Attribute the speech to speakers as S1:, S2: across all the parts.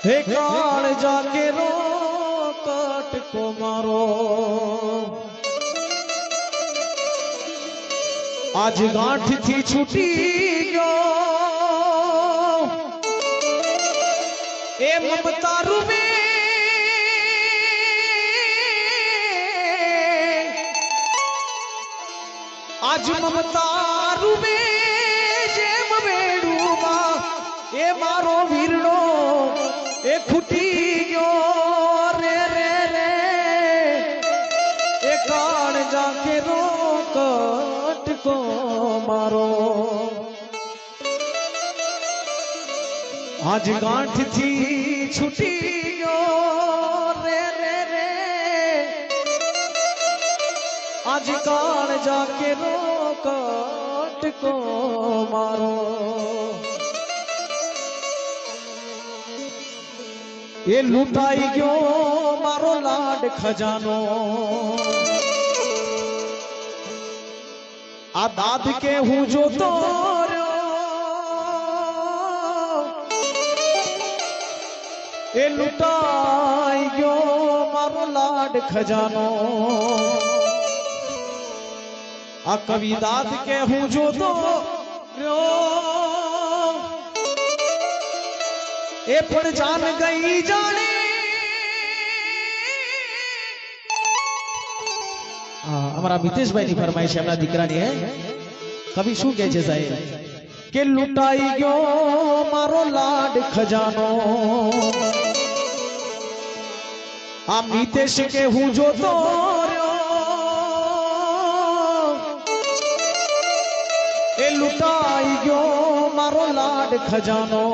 S1: हे काल जाके रो कट को मारो आज गांठ थी छूटी गयो ए ममता रूबे आज ममता रूबे जेम वेडूमा ए मारो वीरड़ो ए खुटी गयो रे रे रे ए कान जाके रो कट को मारो आज गांठ थी छुटी गयो रे रे रे आज कान जाके रो कट को मारो ये लूटाई गयो मारो लाड खजानो आ दाद के हूँ जो तोरो ये लूटाई गयो मारो लाड खजानो आ कवि दाद के हूँ जो तोरो ए पण जान गई जाने हमारा मितेश भाई की फरमाइश है दीकरा ने कभी शू कहे छे साहेब के लुटाई गयो मारो लाड खजानो आ मितेश के हूँ जो तोरो ए लुटाई गयो मारो लाड खजानो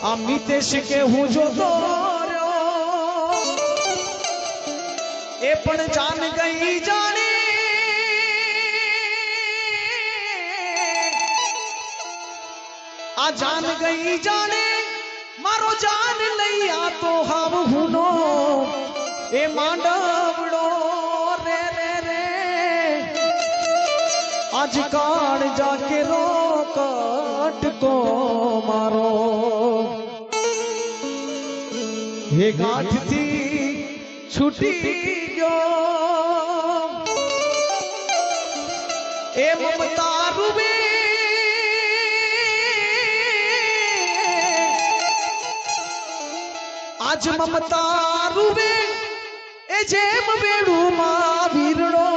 S1: आ मितेश के हूँ जो तोरो ए पण जान गई जाने आ जान गई जाने मारो जान लैया तो हाव हुनो ए मांडवड़ो रे रे रे आज कान जाके रो कट को मारो हे गांठ थी छुटी गयो ए ममता रूबे आज ममता रूबे ए जेम वेड़ू मा वीरड़ो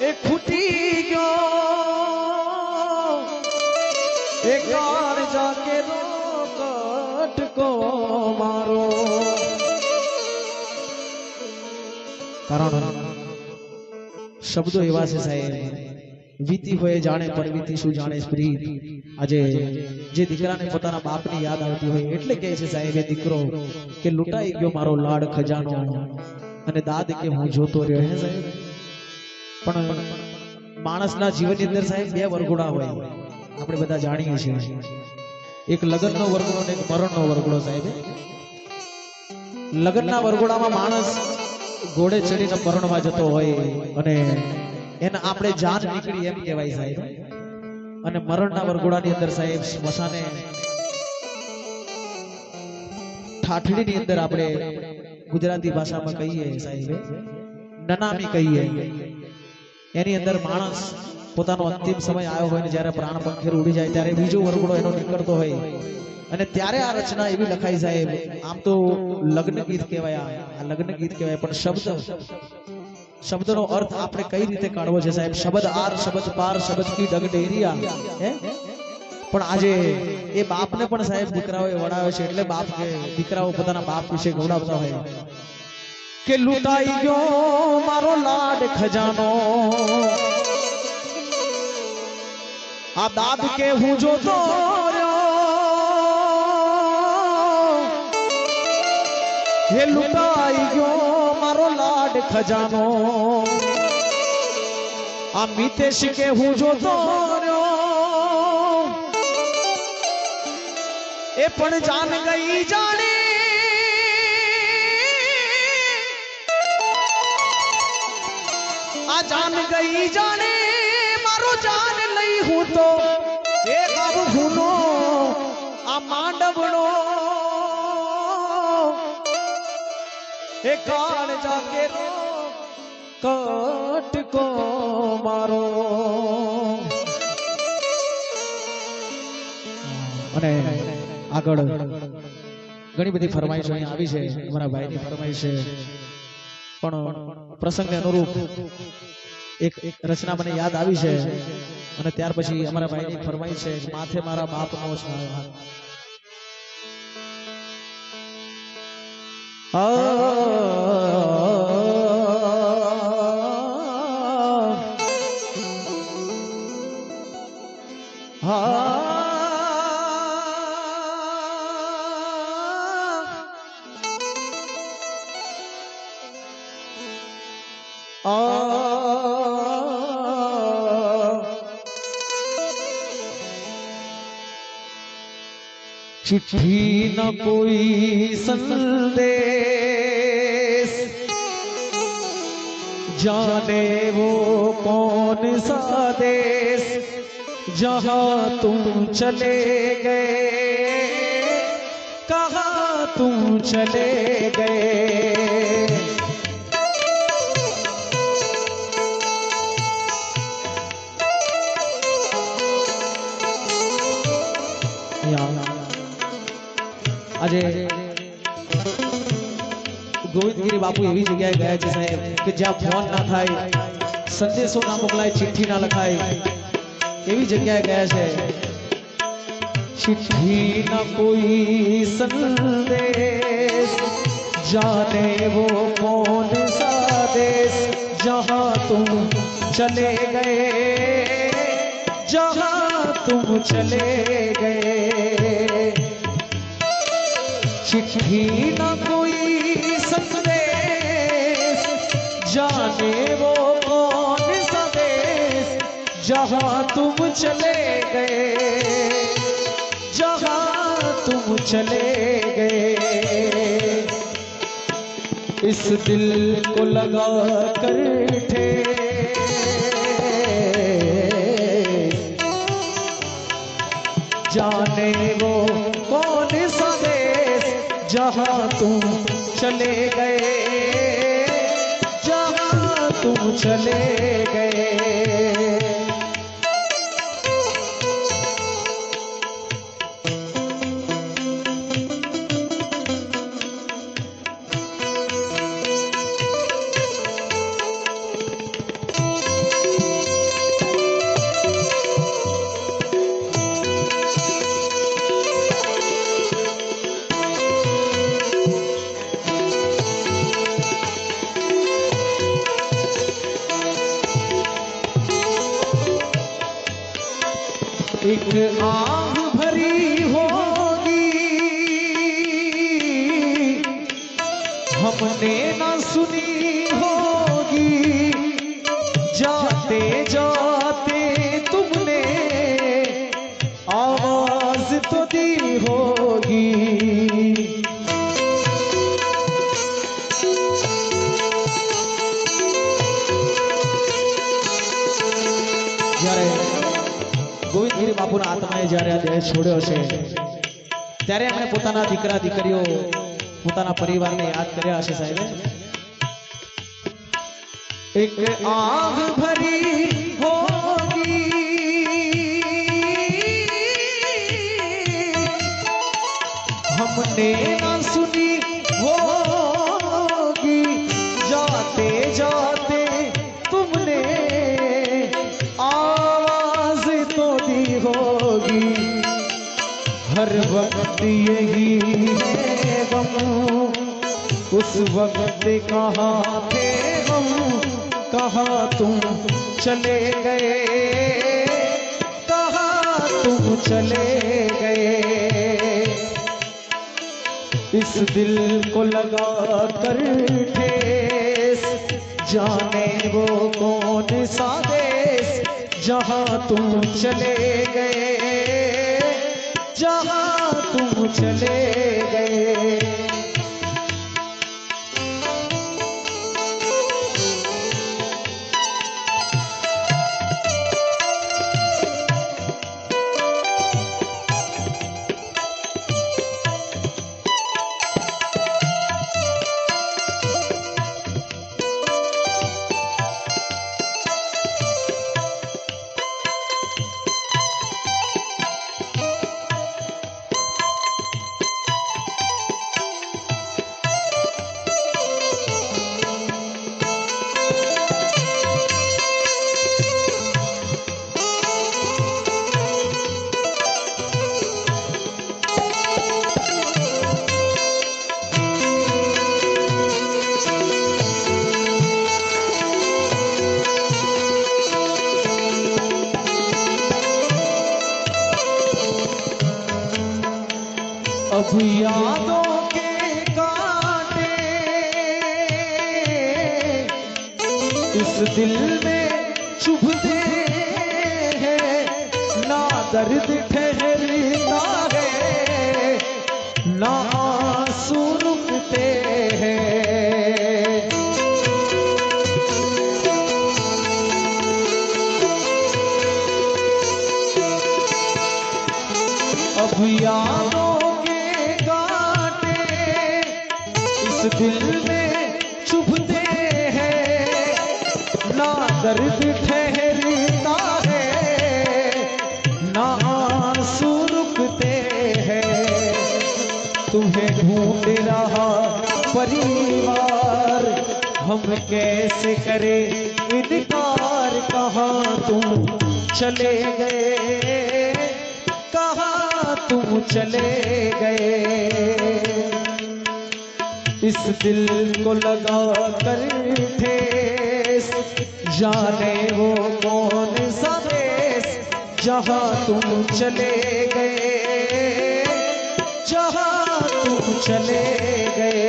S1: ए खुटी गयो ए कार जाके रो कट को मारो कारण शब्दों एवा से साहेब वीती होए जाने पर वीती शू जाने स्प्रीत આજે જે દીકરાને પોતાના બાપની યાદ આવતી હોય એટલે કહે છે સાહેબ એ દીકરો કે લૂંટાઈ ગયો મારો લાડ ખજાનો અને દાદ કે હું જોતો રહ્યો હે સાહેબ પણ માણસના જીવનની અંદર સાહેબ બે વરઘોડા હોય આપણે બધા જાણીએ છીએ એક લગ્નનો વરઘોડો અને એક મરણનો વરઘોડો સાહેબ લગ્નના વરઘોડામાં માણસ ઘોડે ચડીને પરણવા જતો હોય અને એને આપણે જાન નીકળી એમ કહેવાય સાહેબ અને મરણના વરઘોડાની અંદર સાહેબ સ્મશાને ઠાઠડીની અંદર આપણે ગુજરાતી ભાષામાં કહીએ સાહેબ નનામી કહીએ એની અંદર માણસ પોતાનો અંતિમ સમય આવ્યો હોય ને જ્યારે પ્રાણ પંખેર ઉડી જાય ત્યારે બીજો વરઘોડો એનો નીકળતો હોય અને ત્યારે આ રચના એવી લખાઈ સાહેબ આમ તો લગ્ન ગીત કહેવાય આ લગ્ન ગીત કહેવાય પણ શબ્દનો અર્થ આપણે કઈ રીતે કાઢવો છે સાહેબ શબ્દ આર શબ્દ પાર શબ્દ કી ડગ ડેરિયા હે પણ આજે એ બાપને પણ સાહેબ દીકરાઓએ વડાવે છે એટલે બાપ કે દીકરાઓ પોતાના બાપ વિશે ગૌરવતા હોય કે લૂંટાઈ ગયો મારો લાડ ખજાનો આ દાદ કે હું જોતો हे लुटाई गयो मारो लाड खजानो आ मितेश के हूँ जो तोरो ए पण जान गई जाने आ जान गई जाने मारो जान लई हूँ तो एक अब हुनो आ मांडव એ કાળ જાગે કટકો મારો અને આગળ ઘણી બધી ફરમાઈશો અહીં આવી છે અમારા ભાઈની ફરમાઈશ છે પણ પ્રસંગને અનુરૂપ એક રચના મને યાદ આવી છે અને ત્યાર પછી અમારા ભાઈની ફરમાઈશ છે માથે મારા બાપનો સ્નાન चिट्ठी न कोई संदेश जाने वो कौन सा देश जहां तुम चले गए कहां तुम चले गए આજે ગોવિંદગીરી બાપુ એવી જગ્યાએ ગયા છે સાહેબ કે જ્યાં ફોન ના થાય સંદેશો ના મોકલાય ચિઠ્ઠી ના લખાય એવી જગ્યાએ ગયા છે चिट्ठी न कोई संदेश जाने वो कौन सा देश जहां तुम चले गए जहां तुम चले गए चिट्ठी न कोई संदेश जाने वो कौन सा देश जहां तुम चले गए जहां तुम चले गए इस दिल को लगा कर ठेस जाने वो कौन सा देश जहां तुम चले गए जहां तुम चले गए एक आह भरी होगी हमने ना सुनी होगी जाते जाते तुमने आवाज तो दी होगी ગોવિંદગીરી બાપુના આત્માએ જ્યારે આ દેહ છોડ્યો છે ત્યારે એમણે પોતાના દીકરા દીકરીઓ પોતાના પરિવારને યાદ કર્યા હશે સાહેબ એક આગ ભરી હોગી हमने ना सुनी होगी जाते जाते तुमने आवाज तो दी होगी हर वक्त यही है गम उस वक्त कहाँ थे हम कहाँ तुम चले गए कहाँ तुम चले गए इस दिल को लगा कर ठेस जाने वो कौन सा देश जहाँ तुम चले गए जहाँ तुम चले गए अब यादों के कांटे इस दिल में चुभते हैं, ना दर्द ठहरता है, ना आंसू रुकते हैं। अब यादों के कांटे इस दिल में चुभते हैं, ना दर्द ठहरता है, ना आंसू रुकते हैं। तुम्हें ढूंढ रहा परिवार, हम कैसे करें इनकार। कहाँ तुम चले गए, कहाँ तुम चले गए। इस दिल को लगा कर ठेस, जाने वो कौन सा देश, जहाँ तुम चले गए, जहाँ तुम चले गए।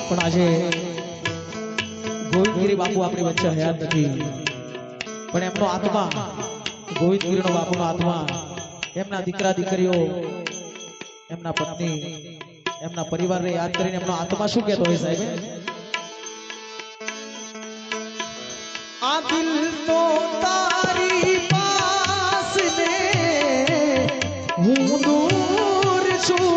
S1: પણ આજે ગોવિંદગીરી બાપુ આપણી વચ્ચે હયાત નથી, પણ એમનો આત્મા, ગોવિંદગીરીનો બાપુનો આત્મા, એમના દીકરા દીકરીઓ, એમના પત્ની, એમના પરિવારને યાદ કરીને એમનો આત્મા શું કહેતો હોય સાહેબ? આ દિલ તો તારી પાસ ને હું દૂર છું,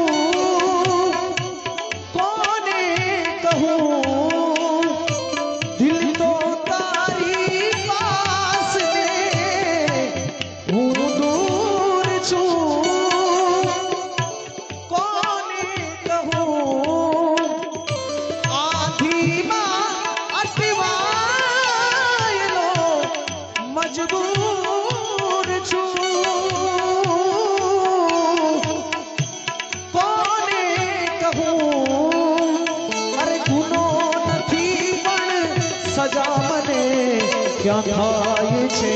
S1: दिल तो तारी पास में हूँ दूर छू, कौने कहूँ आधी माँ अटवाय लो, मजबूर छू, कौने कहूँ સજા મને ક્યાં થાય છે,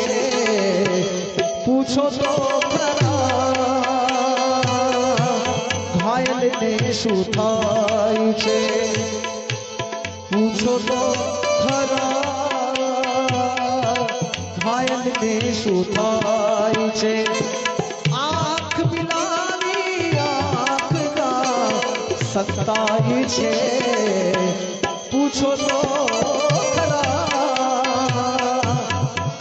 S1: પૂછો તો ખરા, ઘાયલને શું થાય છે, પૂછો તો ખરા, ઘાયલને શું થાય છે। આંખ મિલાવી આંખના સત્તાય છે, પૂછો તો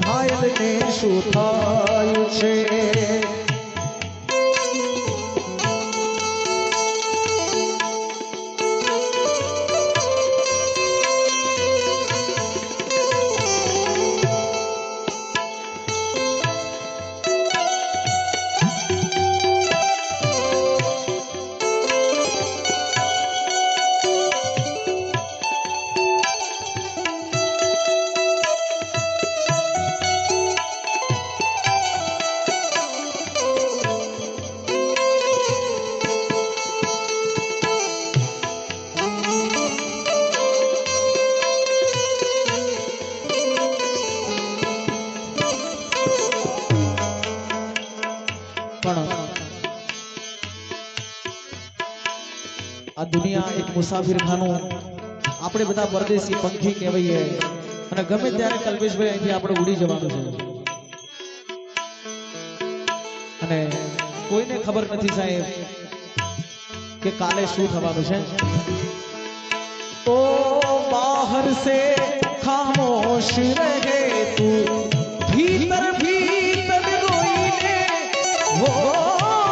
S1: ઘાયલને શું થાય છે। આ દુનિયા એક મુસાફિર ખાનું, આપણે બધા પરદેશી પંખી કહેવાઈએ, અને ગમે ત્યારે કલ્પેશભાઈ અહીંથી આપણે ઉડી જવાનું છે, અને કોઈને ખબર નથી સાહેબ કે કાલે શું થવાનું છે। તો બહાર સે ખામોશ રહે તું, ભીતર ભીતર રોઈને वो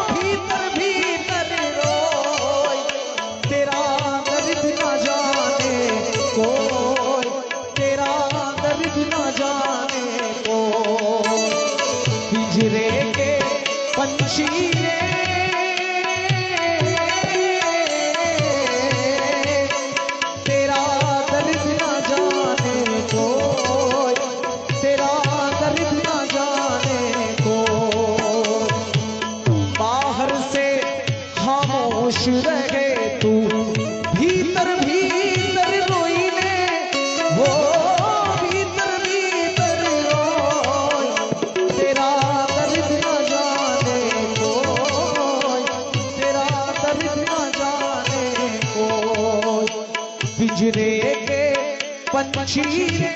S1: भीतर भीतर रोए, तेरा दर्द न जाने कोई, तेरा दर्द न जाने कोई। पिंजरे के पंछी ने तेरा दर्द न जाने कोई, तेरा दर्द न जाने कोई। बाहर से खामोश रहे तू, भीतर भीतर रोई ले, वो भीतर भीतर रोई। तेरा दर्द न जाने कोई, तेरा दर्द न जाने कोई। पिंजरे के पंछी ने